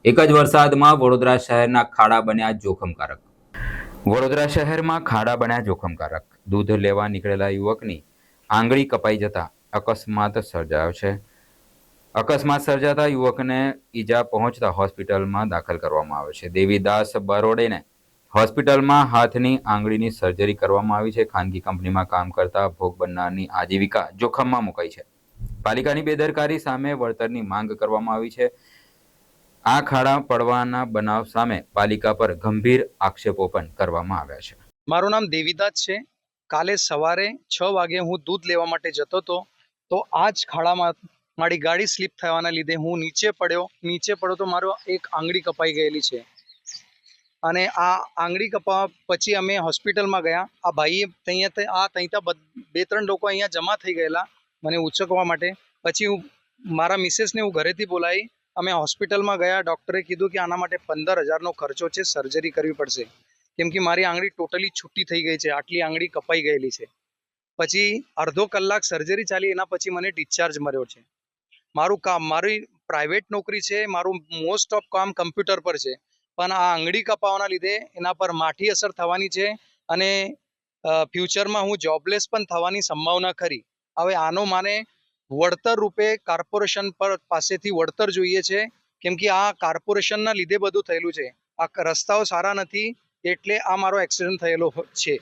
એક જ વરસાદમાં વડોદરા શહેરના ખાડા બન્યા જોખમકારક. વડોદરા શહેરમાં ખાડા બન્યા જોખમકારક. દૂધ લેવા નીકળેલા યુવકની આંગળી કપાઈ જતા અકસ્માત સર્જાયો છે. અકસ્માત સર્જાતા યુવકને ઈજા પહોંચતા હોસ્પિટલમાં દાખલ કરવામાં આવ્યો છે. દેવીદાસ બરોડેને હોસ્પિટલમાં હાથની આંગળીની સર્જરી કરવામાં આવી છે. ખાનગી કંપનીમાં કામ કરતા ભોગ બનનારની આજીવિકા જોખમમાં મુકાઈ છે. પાલિકાની બેદરકારી સામે વળતરની માંગ કરવામાં આવી છે. આ ખાડા પડવાના બનાવ સામે પાલિકા પર ગંભીર આક્ષેપો પણ કરવામાં આવ્યા છે. મારું નામ દેવીદાસ છે. કાલે સવારે 6 વાગે હું દૂધ લેવા માટે જતો હતો, તો આ જ ખાડામાં મારી ગાડી સ્લીપ થવાના લીધે હું નીચે પડ્યો તો મારો એક આંગળી કપાઈ ગયેલી છે. અને આ આંગળી કપાવા પછી અમે હોસ્પિટલમાં ગયા. આ ભાઈએ ત્યાં 2-3 લોકો અહીંયા જમા થઈ ગયેલા મને ઉચકવા માટે. પછી મારા મિસેસને હું ઘરેથી બોલાવી, અમે હોસ્પિટલમાં ગયા. ડૉક્ટરે કીધું કે આના માટે 15,000નો ખર્ચો છે, સર્જરી કરવી પડશે, કેમ કે મારી આંગળી ટોટલી છૂટી થઈ ગઈ છે, આટલી આંગળી કપાઈ ગયેલી છે. પછી અડધો કલાક સર્જરી ચાલી, એના પછી મને ડિસ્ચાર્જ મળ્યો છે. મારી પ્રાઇવેટ નોકરી છે, મારું મોસ્ટ ઓફ કામ કમ્પ્યુટર પર છે, પણ આ આંગળી કપાવાના લીધે એના પર માઠી અસર થવાની છે અને ફ્યુચરમાં હું જોબલેસ પણ થવાની સંભાવના ખરી. હવે આનો મને વળતર રૂપે કોર્પોરેશન પાસેથી વળતર જોઈએ છે, કેમ કે આ કોર્પોરેશનના લીધે બધું થયેલું છે. આ રસ્તાઓ સારા નથી, એટલે આ મારો એક્સિડન્ટ થયેલો છે.